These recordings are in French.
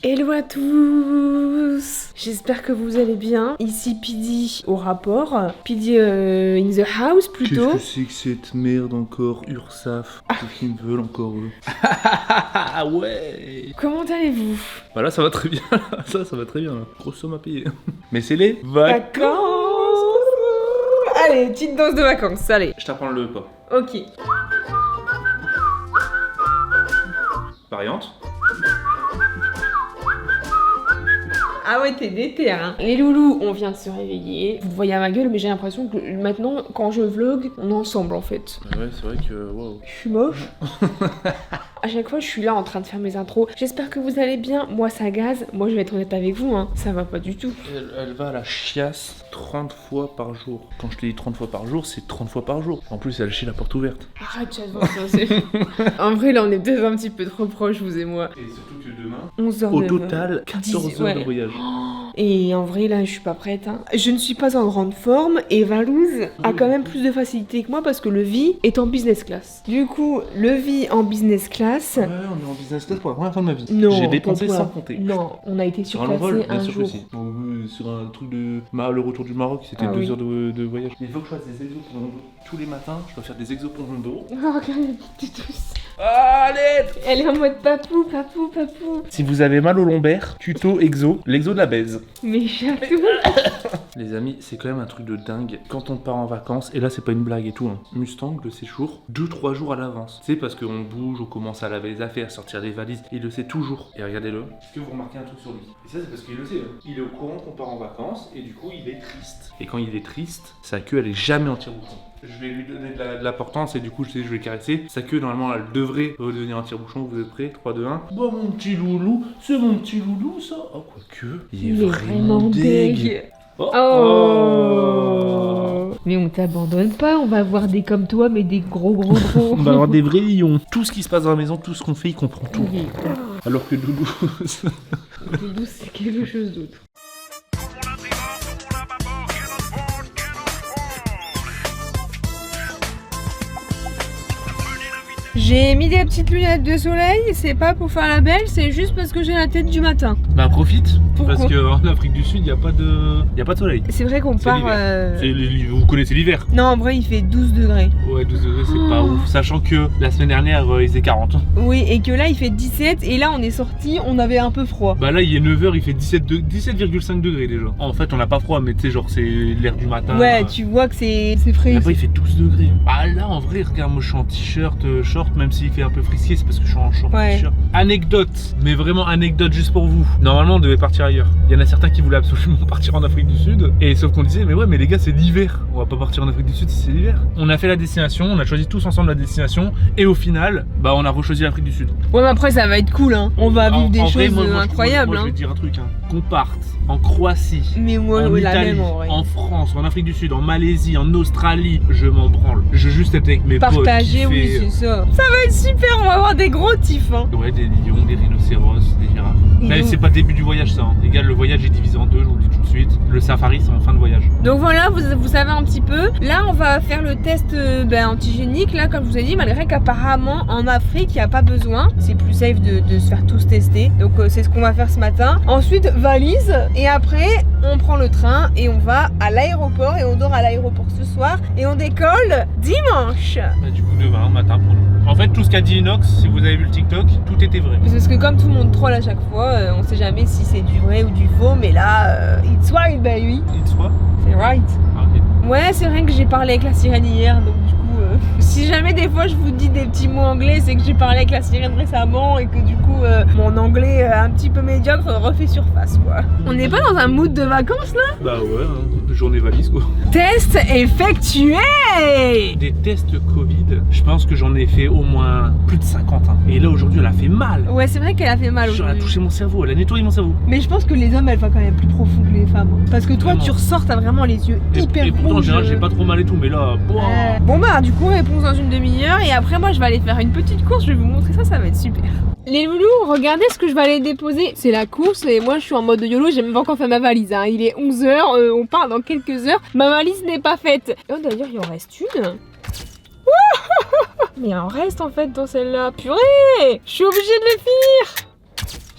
Hello à tous. J'espère que vous allez bien. Ici PD au rapport. PD in the house plutôt. Qu'est-ce que c'est que cette merde encore, URSAF? Qu'est-ce qu'ils me veulent encore eux? Ah ouais. Comment allez-vous? Bah là ça va très bien, ça va très bien là. Grosse somme à payer. Mais c'est les Vacances. Allez, petite dose de vacances, allez. Je t'apprends le pas. Ok. Variante. Ah ouais, t'es déter, hein. Les loulous, on vient de se réveiller. Vous voyez à ma gueule, mais j'ai l'impression que maintenant, quand je vlog, on est ensemble en fait. Ouais, c'est vrai que waouh. Je suis moche. À chaque fois, je suis là en train de faire mes intros. J'espère que vous allez bien. Moi, ça gaze. Moi, je vais être honnête avec vous, hein. Ça va pas du tout. Elle va à la chiasse 30 fois par jour. Quand je te dis 30 fois par jour, c'est 30 fois par jour. En plus, elle chie la porte ouverte. Arrête, j'adore ça, c'est fou. En vrai, là, on est peut-être un petit peu trop proches, vous et moi. Et surtout que demain, 11 heures au de total, 14 heures de voyage. Et en vrai, là, je suis pas prête. Hein. Je ne suis pas en grande forme et Valouz a quand même plus de facilité que moi parce que le vie est en business class. Du coup, le vie en business class. Ouais, on est en business class pour la première fois de ma vie. Non, j'ai dépensé pourquoi? sans compter. Non, on a été Sur un long vol, surclassé bien un sûr jour. que si. Sur un truc de le retour du Maroc, c'était 2 heures de voyage. Il faut que je fasse des exos pour mon dos. Tous les matins, je dois faire des exos pour mon dos. Oh, regarde la petite douce. Allez. Elle est en mode papou, papou, papou. Si vous avez mal au lombaire, tuto exo, l'exo de la baise. Mais chatou. Les amis, c'est quand même un truc de dingue. Quand on part en vacances, et là c'est pas une blague et tout, hein. Mustang, le séjour, 2-3 jours à l'avance. C'est parce qu'on bouge, on commence à laver les affaires, sortir les valises, il le sait toujours. Et regardez-le. Est-ce que vous remarquez un truc sur lui? Et ça c'est parce qu'il le sait, hein. Il est au courant qu'on part en vacances, et du coup il est triste. Et quand il est triste, sa queue elle est jamais en tire-bouchon. Je vais lui donner de l'importance et du coup je vais caresser. Sa queue normalement elle devrait redevenir un tire-bouchon. Vous êtes prêts? 3, 2, 1. Bon mon petit loulou, c'est mon petit loulou ça. Oh quoique, il est vraiment deg. Oh. Mais on t'abandonne pas, on va avoir des comme toi, mais des gros. On va avoir des vrais lions. Tout ce qui se passe dans la maison, tout ce qu'on fait, il comprend tout. Oui. Alors que Doudou... Doudou, c'est quelque chose d'autre. J'ai mis des petites lunettes de soleil, c'est pas pour faire la belle, c'est juste parce que j'ai la tête du matin. Bah profite, pourquoi? parce qu'en Afrique du Sud, il n'y a pas de soleil. C'est vrai qu'on part... Vous connaissez l'hiver? Non, en vrai, il fait 12 degrés. Ouais, 12 degrés, c'est pas ouf. Sachant que la semaine dernière, il faisait 40. Oui, et que là, il fait 17, et là, on est sorti, on avait un peu froid. Bah là, il est 9h, il fait 17,5 degrés déjà. En fait, on n'a pas froid, mais tu sais, genre, c'est l'air du matin. Ouais, tu vois que c'est frais. Là-bas, il fait 12 degrés. Bah là, en vrai, regarde, moi, je suis en t-shirt, short, même s'il fait un peu frisqué, c'est parce que je suis en short, t-shirt. Anecdote, mais vraiment anecdote juste pour vous. Normalement, on devait partir ailleurs. Il y en a certains qui voulaient absolument partir en Afrique du Sud, et sauf qu'on disait, mais ouais, mais les gars, c'est l'hiver. On va pas partir en Afrique du Sud si c'est l'hiver. On a fait la destination, on a choisi tous ensemble la destination, et au final, bah, on a rechoisi l'Afrique du Sud. Ouais, mais après, ça va être cool, hein. On va vivre des choses incroyables. Moi, je vais te dire un truc, hein. Qu'on parte en Croatie, mais moi, en la Italie, même, en vrai. en France, en Afrique du Sud, en Malaisie, en Australie, je m'en branle. Je veux juste être avec mes potes. Partager, oui, c'est ça. Ça va être super, on va avoir des gros tifs, hein. Ouais, des lions, des rhinocéros, des girafes. Mais c'est pas le début du voyage, ça. Hein. Les gars, le voyage est divisé en deux, je vous le dis tout de suite. Le safari, c'est en fin de voyage. Donc voilà, vous savez un petit peu. Là, on va faire le test antigénique, là, comme je vous ai dit, malgré qu'apparemment, en Afrique, il n'y a pas besoin. C'est plus safe de se faire tous tester. Donc c'est ce qu'on va faire ce matin. Ensuite, valise. Et après, on prend le train et on va à l'aéroport. Et on dort à l'aéroport ce soir. Et on décolle dimanche. Bah, du coup, demain matin pour nous. En fait, tout ce qu'a dit Inox, si vous avez vu le TikTok, tout était vrai. Parce que comme tout le monde troll à chaque fois, on sait jamais si c'est du vrai ou du faux. Mais là, it's right, baby. It's what? C'est right. Ah, okay. Ouais, c'est vrai que j'ai parlé avec la sirène hier, donc du coup, si jamais des fois je vous dis des petits mots anglais, c'est que j'ai parlé avec la sirène récemment et que du coup, mon anglais un petit peu médiocre refait surface, quoi. On n'est pas dans un mood de vacances, là? Bah ouais, hein, journée valise, quoi. Test effectué! Des tests Covid, je pense que j'en ai fait au moins plus de 50. Hein. Et là, aujourd'hui, elle a fait mal. Ouais, c'est vrai qu'elle a fait mal Elle aujourd'hui. a touché mon cerveau, elle a nettoyé mon cerveau. Mais je pense que les hommes, elles vont quand même plus profond que les femmes. Parce que toi, Vraiment. tu ressors, t'as vraiment les yeux hyper et pourtant, en rouges. général, j'ai pas trop mal et tout, mais là, Bon bah, du coup, réponse dans une demi-heure. Et après, moi, je vais aller faire une petite course. Je vais vous montrer ça, ça va être super. Les loulous, regardez ce que je vais aller déposer. C'est la course et moi, je suis en mode YOLO. J'ai même pas encore fait ma valise. Hein. Il est 11h, on part dans quelques heures. Ma valise n'est pas faite. Oh, d'ailleurs, il en reste une. Mais il en reste en fait dans celle-là. Purée! Je suis obligée de le finir!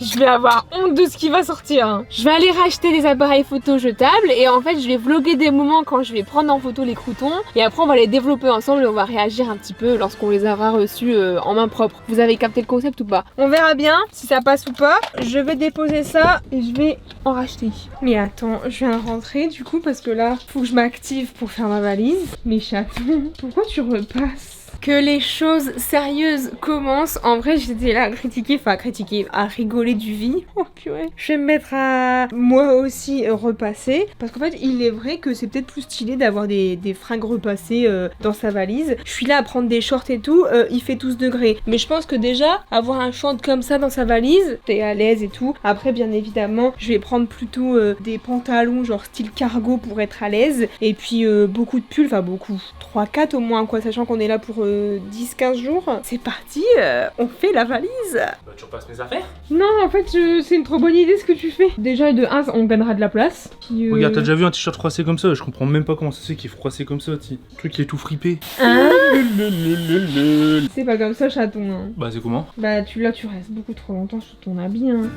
Je vais avoir honte de ce qui va sortir. Hein. Je vais aller racheter des appareils photo jetables et en fait je vais vlogger des moments quand je vais prendre en photo les croutons et après on va les développer ensemble et on va réagir un petit peu lorsqu'on les aura reçus en main propre. Vous avez capté le concept ou pas? On verra bien si ça passe ou pas. Je vais déposer ça et je vais en racheter. Mais attends, je viens de rentrer du coup parce que là, faut que je m'active pour faire ma valise. Mais chaton, pourquoi tu repasses? Que les choses sérieuses commencent. En vrai, j'étais là à critiquer, à rigoler du vie. Oh purée. Je vais me mettre à moi aussi repasser. Parce qu'en fait, il est vrai que c'est peut-être plus stylé d'avoir des fringues repassées dans sa valise. Je suis là à prendre des shorts et tout. Il fait 12 degrés. Mais je pense que déjà, avoir un short comme ça dans sa valise, t'es à l'aise et tout. Après, bien évidemment, je vais prendre plutôt des pantalons genre style cargo pour être à l'aise. Et puis beaucoup de pulls, enfin beaucoup. 3-4 au moins quoi, sachant qu'on est là pour 10-15 jours. C'est parti, on fait la valise. Bah tu repasses mes affaires? Non, en fait, c'est une trop bonne idée ce que tu fais. Déjà, de 1, on gagnera de la place. Puis, Regarde, t'as déjà vu un t-shirt froissé comme ça? Je comprends même pas comment ça se fait qu'il est froissé comme ça, le truc il est tout fripé. Hein? C'est pas comme ça, chaton. Hein. Bah c'est comment? Bah tu restes beaucoup trop longtemps sur ton habit. Hein.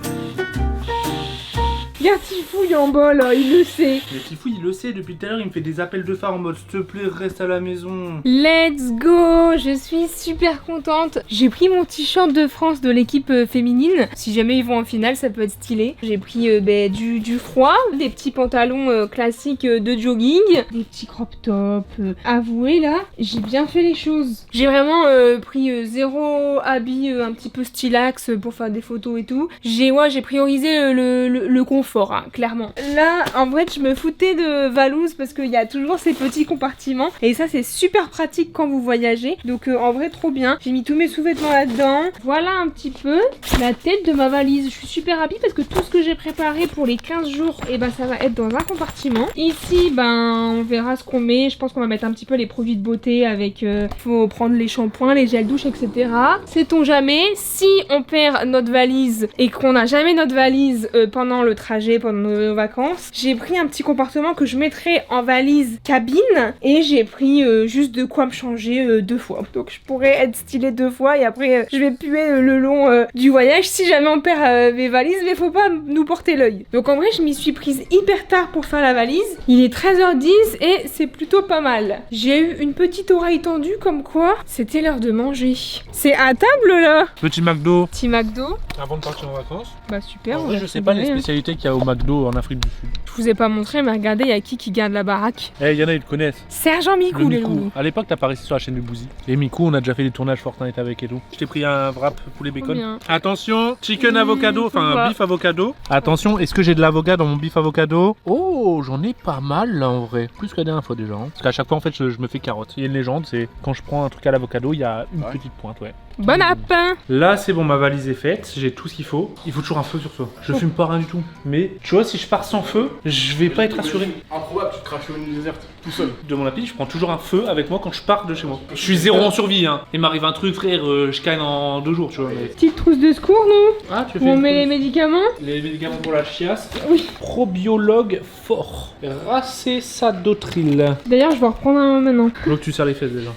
Regarde Tifouille en bas là, il le sait. Mais Tifouille il le sait, depuis tout à l'heure il me fait des appels de phare en mode s'il te plaît reste à la maison. Let's go, je suis super contente. J'ai pris mon t-shirt de France de l'équipe féminine. Si jamais ils vont en finale, ça peut être stylé. J'ai pris du froid, des petits pantalons classiques de jogging, des petits crop tops. Avouez là, j'ai bien fait les choses. J'ai vraiment pris 0 habit un petit peu stylax pour faire des photos et tout. J'ai priorisé le confort. Hein, clairement. Là, en vrai, je me foutais de Valouz parce qu'il y a toujours ces petits compartiments et ça, c'est super pratique quand vous voyagez. Donc, en vrai, trop bien. J'ai mis tous mes sous-vêtements là-dedans. Voilà un petit peu la tête de ma valise. Je suis super happy parce que tout ce que j'ai préparé pour les 15 jours, et ça va être dans un compartiment. Ici, on verra ce qu'on met. Je pense qu'on va mettre un petit peu les produits de beauté avec... faut prendre les shampoings, les gels douche, etc. Sait-on jamais, si on perd notre valise et qu'on n'a jamais notre valise pendant le trajet, pendant nos vacances, j'ai pris un petit compartiment que je mettrai en valise cabine et j'ai pris juste de quoi me changer 2 fois. Donc je pourrais être stylée 2 fois et après je vais puer le long du voyage si jamais on perd mes valises, mais faut pas nous porter l'œil. Donc en vrai je m'y suis prise hyper tard pour faire la valise. Il est 13h10 et c'est plutôt pas mal. J'ai eu une petite oreille tendue comme quoi c'était l'heure de manger. C'est à table là. Petit McDo. Petit McDo. Avant de partir en vacances. Bah super. En vrai, je sais pas les spécialités qu'il y a au McDo en Afrique du Sud. Je vous ai pas montré, mais regardez, il y a qui garde la baraque. Eh, y en a, ils le connaissent. Sergent Micou, les loups. À l'époque, t'as pas resté sur la chaîne de Bouzy. Les Micou, on a déjà fait des tournages Fortnite avec et tout. Je t'ai pris un wrap poulet bacon. Attention, chicken avocado, enfin beef avocado. Attention, est-ce que j'ai de l'avocat dans mon beef avocado? Oh, j'en ai pas mal là en vrai. Plus que la dernière fois déjà. Hein. Parce qu'à chaque fois, en fait, je me fais carotte. Il y a une légende, c'est quand je prends un truc à l'avocado, il y a une petite pointe, ouais. Bon app. Là, c'est bon, ma valise est faite. J'ai tout ce qu'il faut. Il faut toujours un feu sur soi. Je fume pas rien du tout. Mais tu vois, si je pars sans feu, je vais pas être rassuré. Improbable, tu te craches une déserte tout seul. De mon appli, je prends toujours un feu avec moi quand je pars de chez moi. Je suis zéro en survie, hein. Il m'arrive un truc, frère, je canne en 2 jours, tu vois. Mais... Petite trousse de secours, nous. Ah, tu fais on met les médicaments. Les médicaments pour la chiasse. Oui. Probiologue fort. Racésadotril. D'ailleurs, je vais en reprendre un maintenant. Faut que tu serres les fesses déjà.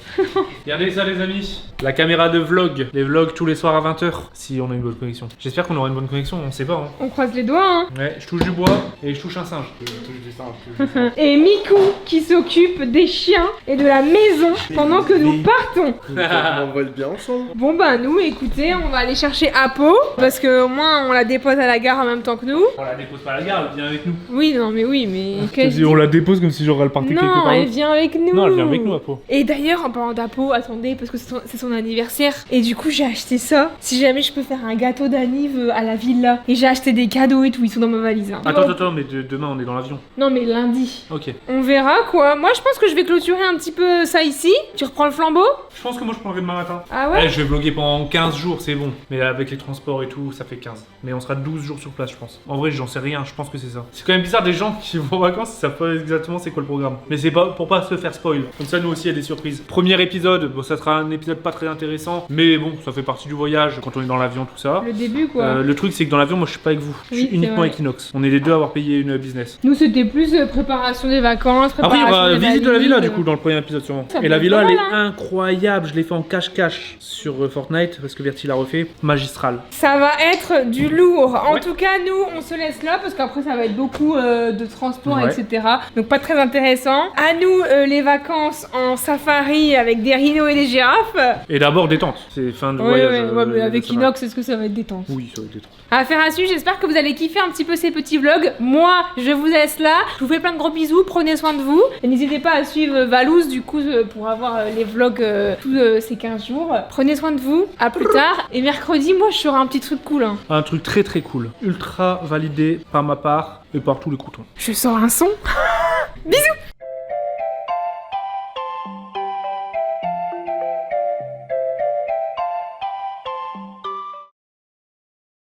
Regardez ça, les amis. La caméra de vlog. Les vlogs tous les soirs à 20h. Si on a une bonne connexion. J'espère qu'on aura une bonne connexion, on sait pas. Hein. On croise les doigts, hein. Ouais, je touche du bois et je touche un singe. Et Micou qui s'occupe des chiens et de la maison pendant que nous partons. On va être bien ensemble. Bon bah nous, écoutez, on va aller chercher Apo parce que au moins on la dépose à la gare en même temps que nous. On la dépose pas à la gare, elle vient avec nous. Oui, non mais oui, mais... On la dépose comme si genre elle partait quelque part. Non, elle vient avec nous. Non, elle vient avec nous, Apo. Et d'ailleurs, en parlant d'Apo, attendez, parce que c'est son anniversaire. Et du coup, j'ai acheté ça. Si jamais je peux faire un gâteau d'anniv à la villa. Et j'ai acheté des cadeaux et tout, ils sont dans ma valise. Hein. Attends, mais demain on est dans l'avion. Non, mais lundi. Ok. On verra quoi. Moi, je pense que je vais clôturer un petit peu ça ici. Tu reprends le flambeau? Je pense que moi je prendrai demain matin. Ah ouais? Je vais vlogger pendant 15 jours, c'est bon. Mais avec les transports et tout, ça fait 15. Mais on sera 12 jours sur place, je pense. En vrai, j'en sais rien, je pense que c'est ça. C'est quand même bizarre des gens qui vont en vacances, ils savent pas exactement c'est quoi le programme. Mais c'est pas pour pas se faire spoil. Comme ça, nous aussi, il y a des surprises. Premier épisode, bon, ça sera un épisode pas très intéressant. Mais bon, ça fait partie du voyage quand on est dans l'avion, tout ça. Le début quoi. Le truc, c'est que dans l'avion, moi je suis pas avec vous. Je suis uniquement avec Inox. On est les deux à avoir payé une business. Nous, c'était plus préparation des vacances. Après, il y préparation des visite de la villa valises, du coup dans le premier épisode sûrement. Ça Et peut la être villa pas elle est mal, hein. incroyable, je l'ai fait en cache-cache sur Fortnite parce que Verti l'a refait, magistral. Ça va être du lourd. En Ouais. tout cas, nous, on se laisse là parce qu'après, ça va être beaucoup de transport, Ouais. etc. Donc, pas très intéressant. À nous, les vacances en safari avec des rhinos et des girafes. Et d'abord détente, c'est fin de Ouais, voyage. ouais, mais avec ça va. Inox, est-ce que ça va être détente? Oui, ça va être détente. Affaire à suivre, j'espère que vous allez kiffer un petit peu ces petits vlogs. Moi, je vous laisse là. Je vous fais plein de gros bisous, prenez soin de vous. Et n'hésitez pas à suivre Valouz du coup pour avoir les vlogs tous ces 15 jours. Prenez soin de vous, à plus tard. Et mercredi, moi, je ferai un petit truc cool. Hein. Un truc très très cool, ultra validé par ma part et par tous les croutons. Je sors un son. Bisous.